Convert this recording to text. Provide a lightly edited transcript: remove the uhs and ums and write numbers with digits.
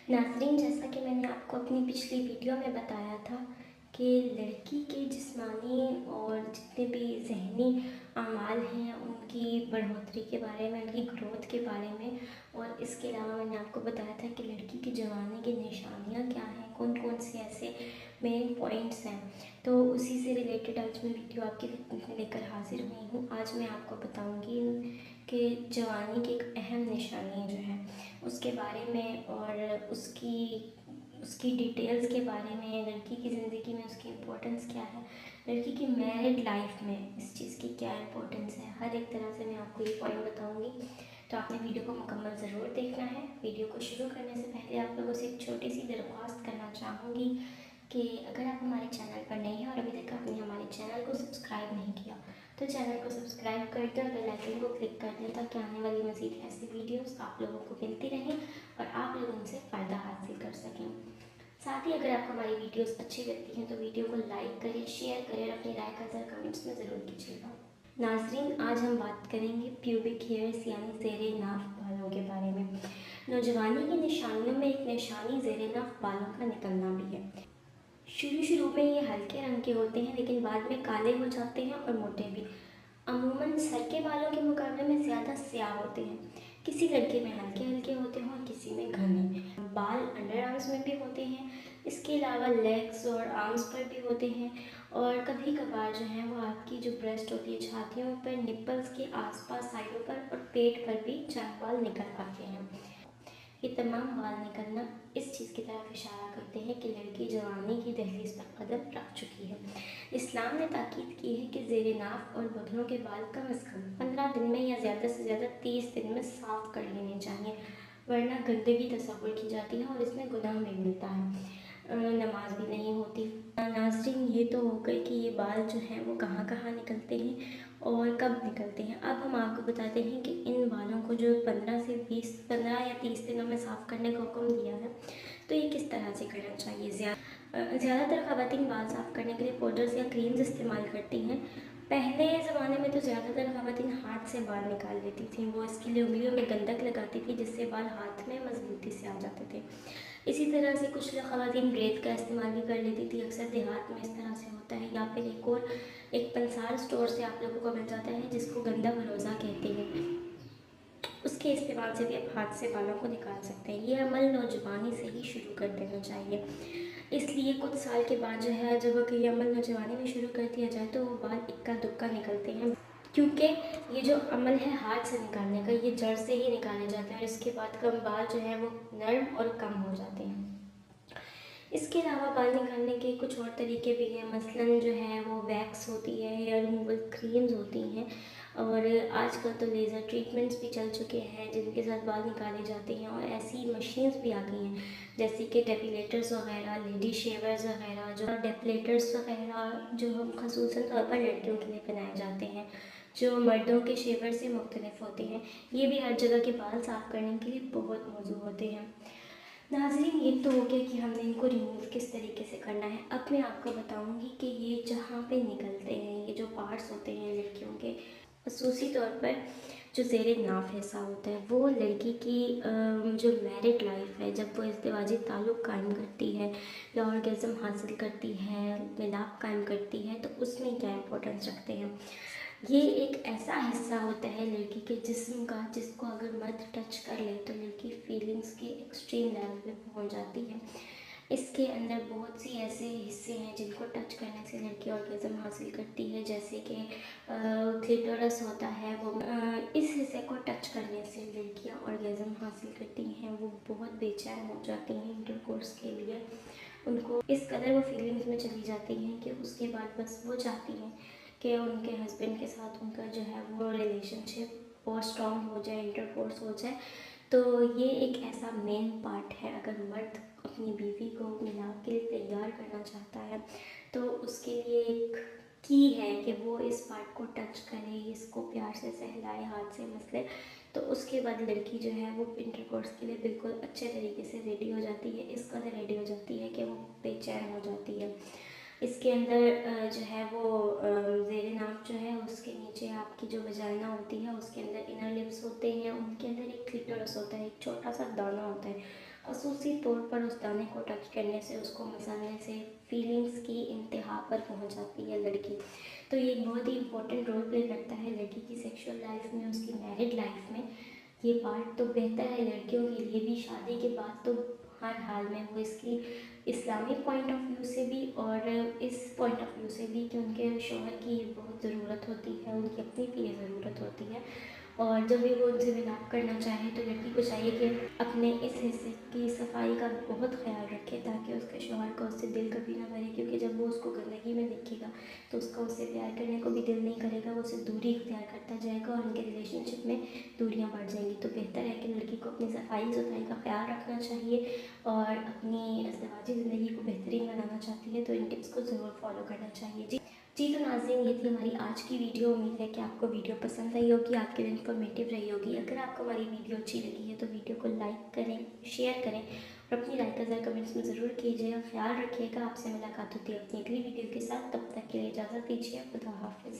नाज़रीन, जैसा कि मैंने आपको अपनी पिछली वीडियो में बताया था कि लड़की के जिस्मानी और जितने भी ज़हनी अमाल हैं उनकी बढ़ोतरी के बारे में, उनकी ग्रोथ के बारे में, और इसके अलावा मैंने आपको बताया था कि लड़की की जवानी की निशानियां क्या हैं, कौन कौन से ऐसे मेन पॉइंट्स हैं। तो उसी से रिलेटेड आज मैं वीडियो आपके लेकर हाजिर हुई हूँ। आज मैं आपको बताऊँगी कि जवानी की एक अहम निशानी जो है उसके बारे में, और उसकी उसकी डिटेल्स के बारे में, लड़की की ज़िंदगी में उसकी इम्पोर्टेंस क्या है, लड़की की मैरिड लाइफ में इस चीज़ की क्या इम्पोर्टेंस है, हर एक तरह से मैं आपको ये पॉइंट बताऊंगी। तो आपने वीडियो को मुकम्मल ज़रूर देखना है। वीडियो को शुरू करने से पहले आप लोगों से एक छोटी सी दरख्वास्त करना चाहूँगी कि अगर आप हमारे चैनल पर नए हैं और अभी तक आपने हमारे चैनल को सब्सक्राइब नहीं किया तो चैनल को सब्सक्राइब कर दें और बेल आइकन को क्लिक कर दें, ताकि आने वाली मज़ीद ऐसी वीडियोस आप लोगों को मिलती रहें और आप लोग उनसे फ़ायदा हासिल कर सकें। साथ ही अगर आपको हमारी वीडियोस अच्छी लगती हैं तो वीडियो को लाइक करें, शेयर करें और अपनी राय का ज़रा कमेंट्स में ज़रूर कीजिएगा। नाजरीन, आज हम बात करेंगे प्यूबिक हेयर्स यानी ज़ेरे नाफ बालों के बारे में। नौजवानी की निशानियों में एक निशानी ज़ेरे नाफ बालों का निकलना भी है। शुरू में ये हल्के रंग के होते हैं, लेकिन बाद में काले हो जाते हैं और मोटे भी। अमूमन सर के बालों के मुकाबले में ज़्यादा स्याह होते हैं। किसी लड़के में हल्के हल्के होते हैं और किसी में घने। बाल अंडर आर्म्स में भी होते हैं, इसके अलावा लेग्स और आर्म्स पर भी होते हैं, और कभी कभार जो है वो आपकी जो ब्रेस्ट होती है, छातियों पर, निप्पल्स के आसपास, साइडों पर और पेट पर भी चंद बाल निकल आते हैं। ये तमाम बाल निकलना इस चीज़ की तरफ इशारा करते हैं कि लड़की जवानी की दहलीज पर कदम रख चुकी है। इस्लाम ने ताकीद की है कि ज़ेरे नाफ और बदनों के बाल कम से कम 15 दिन में या ज़्यादा से ज़्यादा 30 दिन में साफ़ कर लेने चाहिए, वरना गंदगी तस्वुर की जाती है और इसमें गुनाह भी मिलता है, नमाज भी नहीं होती। नाज़रीन, ये तो हो गई कि ये बाल जो हैं वो कहाँ कहाँ निकलते हैं और कब निकलते हैं। अब हम आपको बताते हैं कि इन बालों को जो 15 या 30 दिनों में साफ़ करने का हुक्म दिया है, तो ये किस तरह से करना चाहिए। ज़्यादातर ख़वातीन बाल साफ़ करने के लिए पाउडर्स या क्रीम्स इस्तेमाल करती हैं। पहले ज़माने में तो ज़्यादातर ख़वातीन हाथ से बाल निकाल लेती थीं। वो इसके लिए उंगलियों में गंधक लगाती थी, जिससे बाल हाथ में मजबूती से आ जाते थे। इसी तरह से कुछ ख़वातीन रेत का इस्तेमाल भी कर लेती थी। अक्सर देहात में इस तरह से होता है, या फिर एक पंसार स्टोर से आप लोगों को मिल जाता है जिसको गंदा भरोसा कहते हैं। उसके इस्तेमाल से भी आप हाथ से बालों को निकाल सकते हैं। ये अमल नौजवानी से ही शुरू कर देना चाहिए। इसलिए कुछ साल के बाद जो है, जब ये अमल नौजवानी में शुरू कर दिया जाए तो वो बाल इक्का दुक्का निकलते हैं, क्योंकि ये जो अमल है हाथ से निकालने का, ये जड़ से ही निकाले जाते हैं और इसके बाद कम बाल जो है वो नर्म और कम हो जाते हैं। इसके अलावा बाल निकालने के कुछ और तरीके भी हैं। मसलन जो है वो वैक्स होती है, हेयर रिमूवल क्रीम्स होती हैं, और आजकल तो लेज़र ट्रीटमेंट्स भी चल चुके हैं जिनके साथ बाल निकाले जाते हैं, और ऐसी मशीन्स भी आ गई हैं जैसे कि डेपिलेटर्स वगैरह, लेडी शेवर्स वगैरह, जो डेपिलेटर्स वगैरह जो हम खसूसन तौर पर लड़कियों के लिए बनाए जाते हैं, जो मर्दों के शेवर से मुख्तलिफ होते हैं। ये भी हर जगह के बाल साफ़ करने के लिए बहुत मौजूद होते हैं। नाज़रीन, ये तो हो गया कि हमने इनको रिमूव किस तरीके से करना है। अब मैं आपको बताऊंगी कि ये जहाँ पे निकलते हैं, ये जो पार्ट्स होते हैं लड़कियों के, खसूसी तौर पर जो ज़ेरे नाफ हिस्सा होता है, वो लड़की की जो मैरिड लाइफ है, जब वो इज़्दिवाजी ताल्लुक़ कायम करती है या ऑर्गेज़म हासिल करती है, मिलाप कायम करती है, तो उसमें क्या इंपॉर्टेंस रखते हैं। ये एक ऐसा हिस्सा होता है लड़की के जिस्म का जिसको अगर मर्द टच कर ले तो लड़की फीलिंग्स के एक्सट्रीम लेवल पे पहुंच जाती है। इसके अंदर बहुत सी ऐसे हिस्से हैं जिनको टच करने से लड़की ऑर्गेज़म हासिल करती है, जैसे कि क्लिटोरस होता है, वो इस हिस्से को टच करने से लड़कियां ऑर्गेज़म हासिल करती हैं। वो बहुत बेचैन हो जाती हैं इंटरकोर्स के लिए, उनको इस कदर वो फीलिंग्स में चली जाती हैं कि उसके बाद बस वो चाहती हैं कि उनके हस्बैंड के साथ उनका जो है वो रिलेशनशिप और स्ट्रॉन्ग हो जाए, इंटरकोर्स हो जाए। तो ये एक ऐसा मेन पार्ट है, अगर मर्द अपनी बीवी को मिलाप के लिए तैयार करना चाहता है तो उसके लिए एक की है कि वो इस पार्ट को टच करे, इसको प्यार से सहलाए, हाथ से मसले, तो उसके बाद लड़की जो है वो इंटरकोर्स के लिए बिल्कुल अच्छे तरीके से रेडी हो जाती है। इस कदर रेडी हो जाती है कि वो बेचैन हो जाती है। इसके अंदर जो है वो ज़ेरे नाक जो है उसके नीचे आपकी जो वजाइना होती है उसके अंदर इनर लिप्स होते हैं, उनके अंदर एक क्लिटोरस होता है, एक छोटा सा दाना होता है, ख़ुसूसी तौर पर उस दाने को टच करने से, उसको मसलने से फ़ीलिंग्स की इंतहा पर पहुंच जाती है लड़की। तो ये एक बहुत ही इम्पोर्टेंट रोल प्ले करता है लड़की की सेक्सुअल लाइफ में, उसकी मैरिड लाइफ में। ये पार्ट तो बेहतर है लड़कियों के लिए भी, शादी के बाद तो हर हाल में वो इसकी इस्लामिक पॉइंट ऑफ व्यू से भी और इस पॉइंट ऑफ व्यू से भी कि उनके शौहर की बहुत ज़रूरत होती है, उनकी अपनी भी ये ज़रूरत होती है। और जब भी वो उनसे मिलाप करना चाहे तो लड़की को चाहिए कि अपने इस हिस्से की सफाई का बहुत ख्याल रखे, ताकि उसके शौहर का उससे दिल कभी ना भरे, क्योंकि जब वो उसको गंदगी में देखेगा तो उसका उससे प्यार करने को भी दिल नहीं करेगा, वो उससे दूरी इख्तियार करता जाएगा और उनके रिलेशनशिप में दूरियां बढ़ जाएंगी। तो बेहतर है कि लड़की को अपनी सफाई सुथराई का ख्याल रखना चाहिए, और अपनी अज़दवाजी ज़िंदगी को बेहतरीन बनाना चाहती है तो इन टिप्स को ज़रूर फॉलो करना चाहिए। जी तो नाज़रीन, ये थी हमारी आज की वीडियो। उम्मीद है कि आपको वीडियो पसंद आई होगी, आपके लिए इन्फॉर्मेटिव रही होगी। अगर आपको हमारी वीडियो अच्छी लगी है तो वीडियो को लाइक करें, शेयर करें और अपनी राय का ज़रा कमेंट्स में ज़रूर कीजिएगा। ख्याल रखिएगा। आपसे मुलाकात होती है अपनी अगली वीडियो के साथ। तब तक के लिए इजाज़त दीजिए। खुदा हाफिज़।